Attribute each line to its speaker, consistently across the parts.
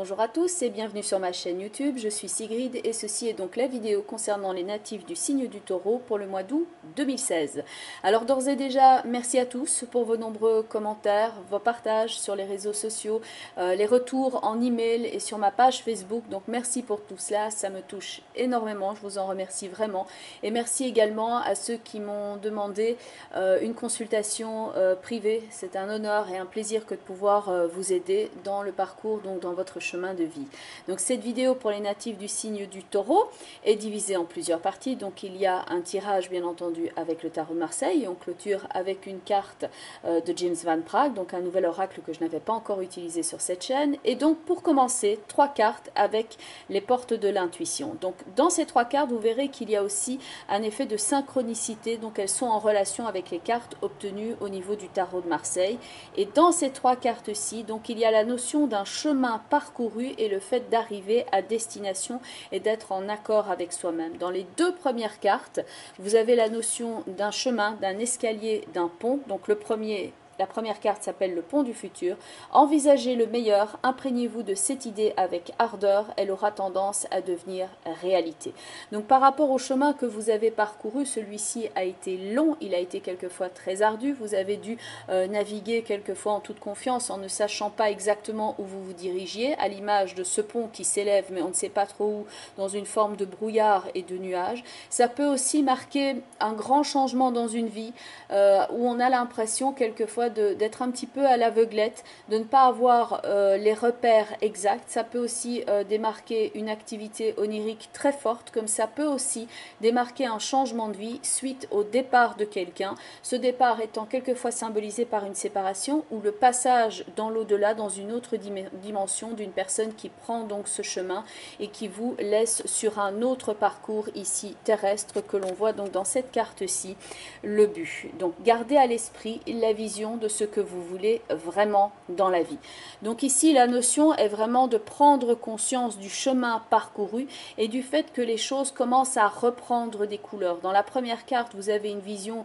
Speaker 1: Bonjour à tous et bienvenue sur ma chaîne YouTube, je suis Sigrid et ceci est donc la vidéo concernant les natifs du signe du Taureau pour le mois d'août 2016. Alors d'ores et déjà, merci à tous pour vos nombreux commentaires, vos partages sur les réseaux sociaux, les retours en email et sur ma page Facebook. Donc merci pour tout cela, ça me touche énormément, je vous en remercie vraiment. Et merci également à ceux qui m'ont demandé une consultation privée. C'est un honneur et un plaisir que de pouvoir vous aider dans le parcours, donc dans votre chemin de vie. Donc cette vidéo pour les natifs du signe du Taureau est divisée en plusieurs parties. Donc il y a un tirage bien entendu avec le tarot de Marseille et on clôture avec une carte de James Van Praagh, donc un nouvel oracle que je n'avais pas encore utilisé sur cette chaîne. Et donc pour commencer, 3 cartes avec les portes de l'intuition. Donc dans ces 3 cartes, vous verrez qu'il y a aussi un effet de synchronicité, donc elles sont en relation avec les cartes obtenues au niveau du tarot de Marseille. Et dans ces 3 cartes-ci, donc il y a la notion d'un chemin parcouru et le fait d'arriver à destination et d'être en accord avec soi-même. Dans les 2 premières cartes, vous avez la notion d'un chemin, d'un escalier, d'un pont. Donc la première carte s'appelle le pont du futur. Envisagez le meilleur, imprégnez-vous de cette idée avec ardeur, elle aura tendance à devenir réalité. Donc par rapport au chemin que vous avez parcouru, celui-ci a été long, il a été quelquefois très ardu, vous avez dû naviguer quelquefois en toute confiance en ne sachant pas exactement où vous vous dirigiez, à l'image de ce pont qui s'élève mais on ne sait pas trop où, dans une forme de brouillard et de nuages. Ça peut aussi marquer un grand changement dans une vie où on a l'impression quelquefois d'être un petit peu à l'aveuglette, de ne pas avoir les repères exacts. Ça peut aussi démarquer une activité onirique très forte, comme ça peut aussi démarquer un changement de vie suite au départ de quelqu'un. Ce départ étant quelquefois symbolisé par une séparation ou le passage dans l'au-delà, dans une autre dimension d'une personne qui prend donc ce chemin et qui vous laisse sur un autre parcours ici terrestre que l'on voit donc dans cette carte-ci, le but. Donc gardez à l'esprit la vision de ce que vous voulez vraiment dans la vie. Donc ici la notion est vraiment de prendre conscience du chemin parcouru et du fait que les choses commencent à reprendre des couleurs. Dans la première carte vous avez une vision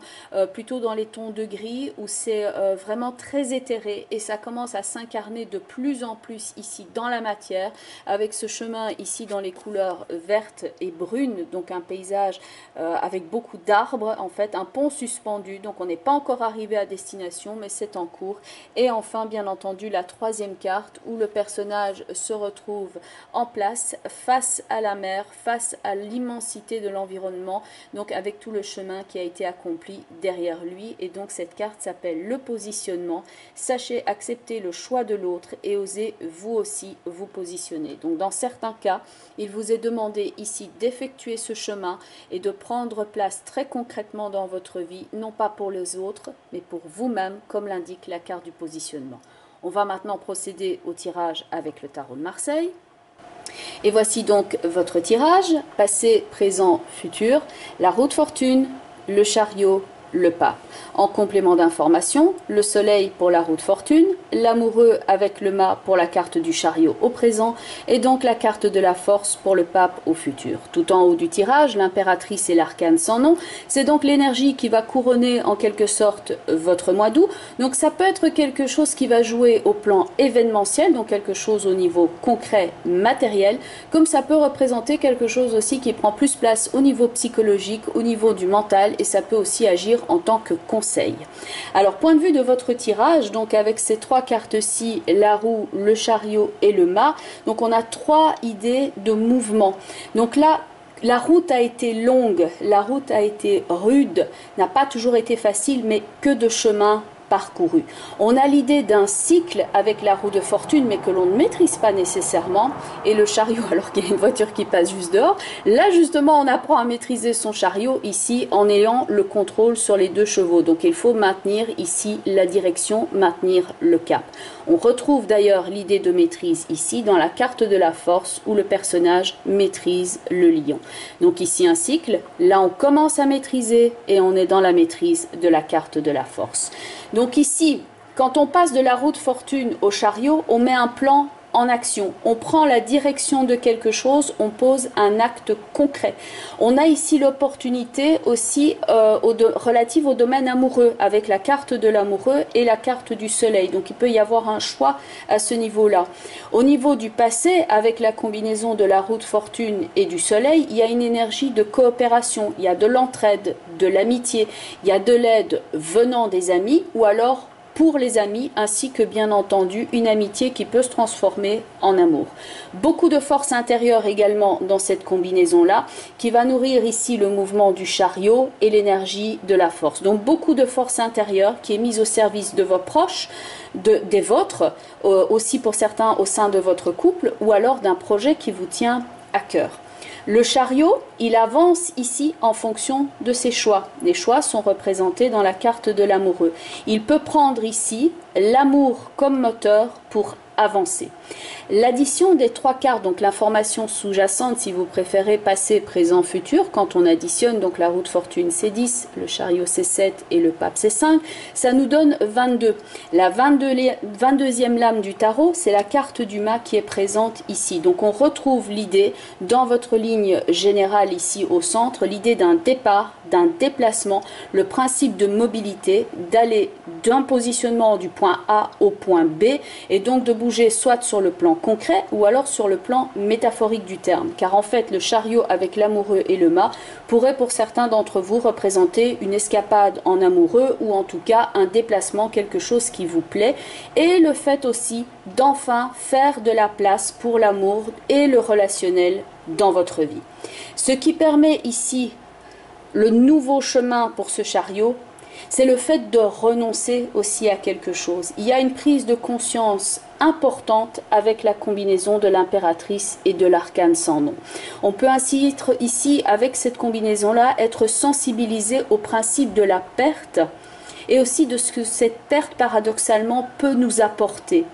Speaker 1: plutôt dans les tons de gris où c'est vraiment très éthéré et ça commence à s'incarner de plus en plus ici dans la matière avec ce chemin ici dans les couleurs vertes et brunes, donc un paysage avec beaucoup d'arbres, en fait un pont suspendu, donc on n'est pas encore arrivé à destination mais c'est en cours. Et enfin bien entendu la 3e carte où le personnage se retrouve en place face à la mer, face à l'immensité de l'environnement, donc avec tout le chemin qui a été accompli derrière lui. Et donc cette carte s'appelle le positionnement. Sachez accepter le choix de l'autre et osez vous aussi vous positionner. Donc dans certains cas il vous est demandé ici d'effectuer ce chemin et de prendre place très concrètement dans votre vie, non pas pour les autres mais pour vous-même, comme l'indique la carte du positionnement. On va maintenant procéder au tirage avec le tarot de Marseille. Et voici donc votre tirage, passé, présent, futur, la roue de fortune, le chariot, le pape. En complément d'information, le soleil pour la roue de fortune, l'amoureux avec le mât pour la carte du chariot au présent et donc la carte de la force pour le pape au futur. Tout en haut du tirage, l'impératrice et l'arcane sans nom, c'est donc l'énergie qui va couronner en quelque sorte votre mois d'août. Donc ça peut être quelque chose qui va jouer au plan événementiel, donc quelque chose au niveau concret, matériel, comme ça peut représenter quelque chose aussi qui prend plus place au niveau psychologique, au niveau du mental et ça peut aussi agir en tant que conseil. Alors point de vue de votre tirage, donc avec ces 3 cartes-ci, la roue, le chariot et le mât, donc on a 3 idées de mouvement. Donc là, la route a été longue, la route a été rude, n'a pas toujours été facile, mais que de chemin parcouru. On a l'idée d'un cycle avec la roue de fortune mais que l'on ne maîtrise pas nécessairement et le chariot alors qu'il y a une voiture qui passe juste dehors. Là justement on apprend à maîtriser son chariot ici en ayant le contrôle sur les 2 chevaux. Donc il faut maintenir ici la direction, maintenir le cap. On retrouve d'ailleurs l'idée de maîtrise ici dans la carte de la force où le personnage maîtrise le lion. Donc ici un cycle, là on commence à maîtriser et on est dans la maîtrise de la carte de la force. Donc ici, quand on passe de la roue de fortune au chariot, on met un plan en action. On prend la direction de quelque chose, on pose un acte concret. On a ici l'opportunité aussi relative au domaine amoureux, avec la carte de l'amoureux et la carte du soleil. Donc il peut y avoir un choix à ce niveau-là. Au niveau du passé, avec la combinaison de la roue de fortune et du soleil, il y a une énergie de coopération, il y a de l'entraide, de l'amitié, il y a de l'aide venant des amis ou alors pour les amis, ainsi que bien entendu une amitié qui peut se transformer en amour. Beaucoup de force intérieure également dans cette combinaison-là, qui va nourrir ici le mouvement du chariot et l'énergie de la force. Donc beaucoup de force intérieure qui est mise au service de vos proches, des vôtres, aussi pour certains au sein de votre couple, ou alors d'un projet qui vous tient à cœur. Le chariot, il avance ici en fonction de ses choix. Les choix sont représentés dans la carte de l'amoureux. Il peut prendre ici l'amour comme moteur pour avancer. L'addition des trois cartes, donc l'information sous-jacente, si vous préférez passé, présent, futur, quand on additionne donc la roue de fortune c'est 10, le chariot c'est 7 et le pape c'est 5, ça nous donne 22. La 22e lame du tarot, c'est la carte du mât qui est présente ici. Donc on retrouve l'idée dans votre ligne générale ici au centre, l'idée d'un départ, d'un déplacement, le principe de mobilité, d'aller d'un positionnement du point A au point B et donc de bouger soit sur le plan concret ou alors sur le plan métaphorique du terme. Car en fait, le chariot avec l'amoureux et le mât pourrait pour certains d'entre vous représenter une escapade en amoureux ou en tout cas un déplacement, quelque chose qui vous plaît et le fait aussi d'enfin faire de la place pour l'amour et le relationnel dans votre vie. Ce qui permet ici le nouveau chemin pour ce chariot, c'est le fait de renoncer aussi à quelque chose. Il y a une prise de conscience importante avec la combinaison de l'impératrice et de l'arcane sans nom. On peut ainsi être ici, avec cette combinaison-là, être sensibilisé au principe de la perte et aussi de ce que cette perte paradoxalement peut nous apporter.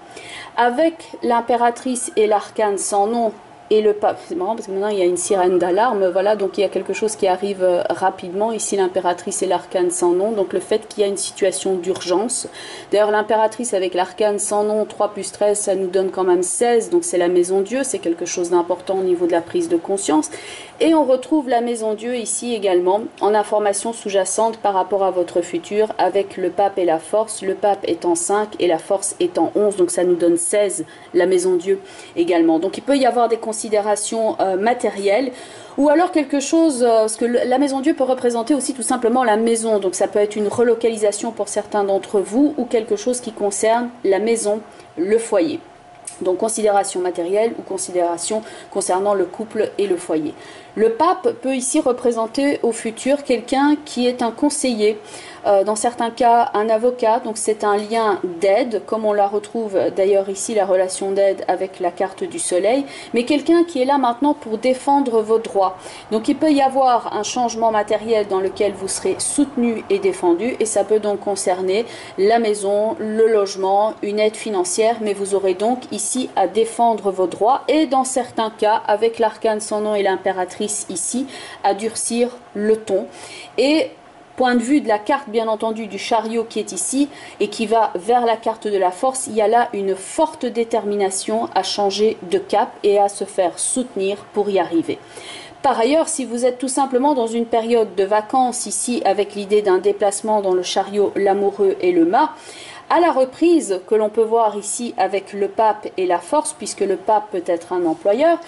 Speaker 1: Avec l'impératrice et l'arcane sans nom, et le pape, c'est marrant parce que maintenant il y a une sirène d'alarme, voilà, donc il y a quelque chose qui arrive rapidement, ici l'impératrice et l'arcane sans nom, donc le fait qu'il y a une situation d'urgence. D'ailleurs l'impératrice avec l'arcane sans nom, 3 plus 13, ça nous donne quand même 16, donc c'est la maison Dieu, c'est quelque chose d'important au niveau de la prise de conscience. Et on retrouve la maison Dieu ici également, en information sous-jacente par rapport à votre futur, avec le pape et la force, le pape étant 5 et la force étant 11, donc ça nous donne 16, la maison Dieu également. Donc il peut y avoir des considérations matérielles, ou alors quelque chose, parce que la maison Dieu peut représenter aussi tout simplement la maison, donc ça peut être une relocalisation pour certains d'entre vous, ou quelque chose qui concerne la maison, le foyer. Donc considération matérielle ou considération concernant le couple et le foyer. Le pape peut ici représenter au futur quelqu'un qui est un conseiller, dans certains cas un avocat, donc c'est un lien d'aide, comme on la retrouve d'ailleurs ici, la relation d'aide avec la carte du soleil, mais quelqu'un qui est là maintenant pour défendre vos droits. Donc il peut y avoir un changement matériel dans lequel vous serez soutenu et défendu, et ça peut donc concerner la maison, le logement, une aide financière, mais vous aurez donc ici à défendre vos droits, et dans certains cas, avec l'arcane sans nom et l'impératrice ici, à durcir le ton. Et point de vue de la carte, bien entendu, du chariot qui est ici et qui va vers la carte de la force, il y a là une forte détermination à changer de cap et à se faire soutenir pour y arriver. Par ailleurs, si vous êtes tout simplement dans une période de vacances ici avec l'idée d'un déplacement dans le chariot, l'amoureux et le mât, à la reprise que l'on peut voir ici avec le pape et la force, puisque le pape peut être un employeur,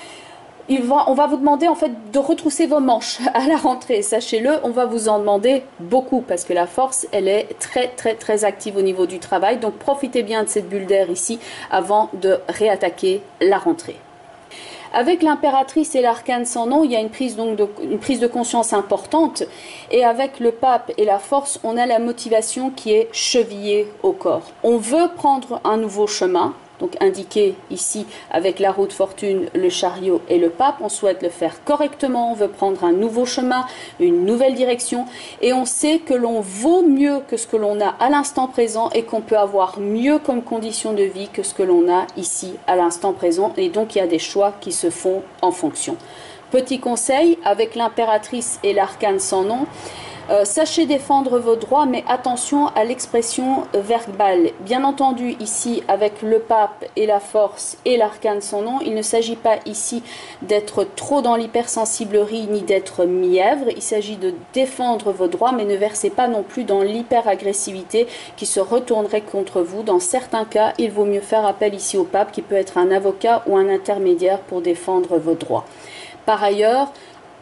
Speaker 1: on va vous demander en fait de retrousser vos manches à la rentrée. Sachez-le, on va vous en demander beaucoup parce que la force, elle est très active au niveau du travail. Donc profitez bien de cette bulle d'air ici avant de réattaquer la rentrée. Avec l'impératrice et l'arcane sans nom, il y a une prise de conscience importante. Et avec le pape et la force, on a la motivation qui est chevillée au corps. On veut prendre un nouveau chemin. Donc indiqué ici avec la roue de fortune, le chariot et le pape. On souhaite le faire correctement, on veut prendre un nouveau chemin, une nouvelle direction. Et on sait que l'on vaut mieux que ce que l'on a à l'instant présent et qu'on peut avoir mieux comme condition de vie que ce que l'on a ici à l'instant présent. Et donc il y a des choix qui se font en fonction. Petit conseil, avec l'impératrice et l'arcane sans nom, Sachez défendre vos droits, mais attention à l'expression verbale. Bien entendu, ici, avec le pape et la force et l'arcane sans nom, il ne s'agit pas ici d'être trop dans l'hypersensiblerie ni d'être mièvre. Il s'agit de défendre vos droits, mais ne versez pas non plus dans l'hyperagressivité qui se retournerait contre vous. Dans certains cas, il vaut mieux faire appel ici au pape, qui peut être un avocat ou un intermédiaire pour défendre vos droits. Par ailleurs,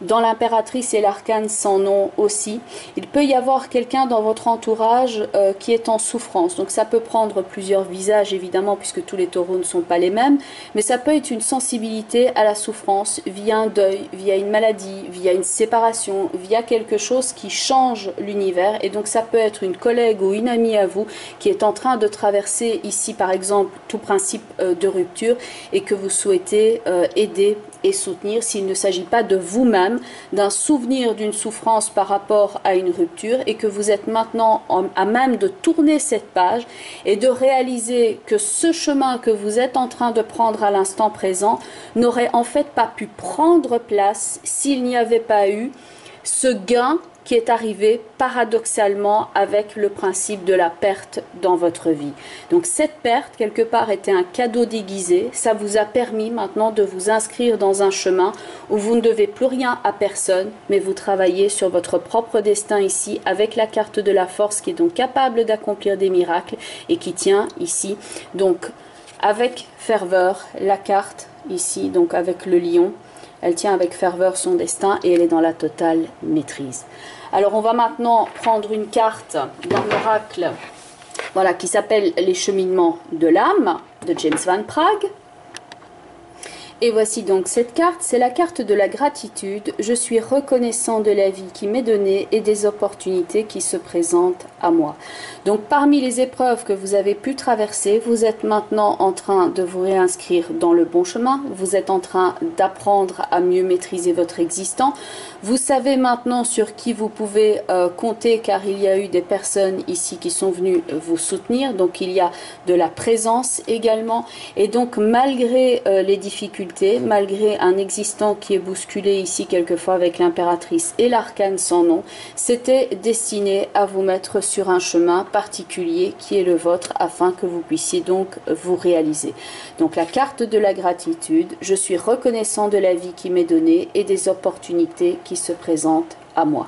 Speaker 1: dans l'impératrice et l'arcane sans nom aussi, il peut y avoir quelqu'un dans votre entourage qui est en souffrance. Donc ça peut prendre plusieurs visages évidemment, puisque tous les taureaux ne sont pas les mêmes, mais ça peut être une sensibilité à la souffrance via un deuil, via une maladie, via une séparation, via quelque chose qui change l'univers. Et donc ça peut être une collègue ou une amie à vous qui est en train de traverser ici par exemple tout principe de rupture et que vous souhaitez aider et soutenir, s'il ne s'agit pas de vous-même, d'un souvenir d'une souffrance par rapport à une rupture, et que vous êtes maintenant à même de tourner cette page et de réaliser que ce chemin que vous êtes en train de prendre à l'instant présent n'aurait en fait pas pu prendre place s'il n'y avait pas eu ce gain qui est arrivé paradoxalement avec le principe de la perte dans votre vie. Donc cette perte, quelque part, était un cadeau déguisé. Ça vous a permis maintenant de vous inscrire dans un chemin où vous ne devez plus rien à personne, mais vous travaillez sur votre propre destin ici, avec la carte de la force qui est donc capable d'accomplir des miracles et qui tient ici, donc avec ferveur, la carte ici, donc avec le lion. Elle tient avec ferveur son destin et elle est dans la totale maîtrise. Alors on va maintenant prendre une carte d'un oracle, voilà, qui s'appelle Les cheminements de l'âme de James Van Praagh. Et voici donc cette carte, c'est la carte de la gratitude. Je suis reconnaissant de la vie qui m'est donnée et des opportunités qui se présentent à moi. Donc parmi les épreuves que vous avez pu traverser, vous êtes maintenant en train de vous réinscrire dans le bon chemin. Vous êtes en train d'apprendre à mieux maîtriser votre existant. Vous savez maintenant sur qui vous pouvez compter, car il y a eu des personnes ici qui sont venues vous soutenir. Donc il y a de la présence également. Et donc malgré les difficultés, malgré un existant qui est bousculé ici quelquefois avec l'impératrice et l'arcane sans nom, c'était destiné à vous mettre sur un chemin particulier qui est le vôtre, afin que vous puissiez donc vous réaliser. Donc la carte de la gratitude, je suis reconnaissant de la vie qui m'est donnée et des opportunités qui se présentent à moi.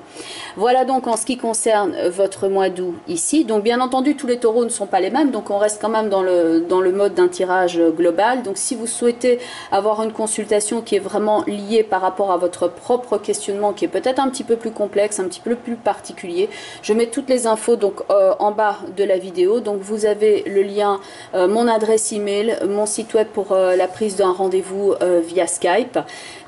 Speaker 1: Voilà donc en ce qui concerne votre mois d'août ici. Donc bien entendu, tous les taureaux ne sont pas les mêmes, donc on reste quand même dans le mode d'un tirage global. Donc si vous souhaitez avoir une consultation qui est vraiment liée par rapport à votre propre questionnement, qui est peut-être un petit peu plus complexe, un petit peu plus particulier, je mets toutes les infos donc en bas de la vidéo. Donc vous avez le lien, mon adresse email, mon site web pour la prise d'un rendez-vous via Skype.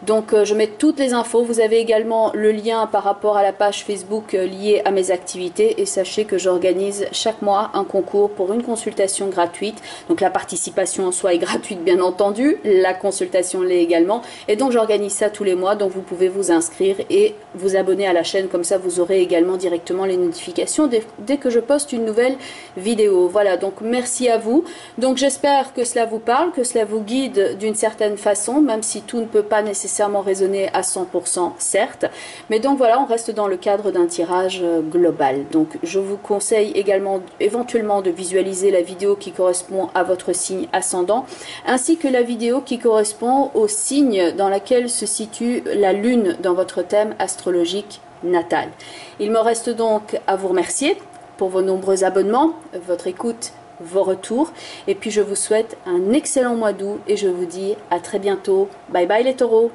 Speaker 1: Donc je mets toutes les infos. Vous avez également le lien par rapport à la page Facebook liée à mes activités, et sachez que j'organise chaque mois un concours pour une consultation gratuite. Donc la participation en soi est gratuite bien entendu, la consultation l'est également, et donc j'organise ça tous les mois. Donc vous pouvez vous inscrire et vous abonner à la chaîne, comme ça vous aurez également directement les notifications dès que je poste une nouvelle vidéo. Voilà, donc merci à vous. Donc j'espère que cela vous parle, que cela vous guide d'une certaine façon, même si tout ne peut pas nécessairement résonner à 100%, certes, mais donc voilà, on reste dans le cadre d'un tirage global. Donc je vous conseille également éventuellement de visualiser la vidéo qui correspond à votre signe ascendant, ainsi que la vidéo qui correspond au signe dans laquelle se situe la lune dans votre thème astrologique natal. Il me reste donc à vous remercier pour vos nombreux abonnements, votre écoute, vos retours, et puis je vous souhaite un excellent mois d'août et je vous dis à très bientôt. Bye bye les taureaux.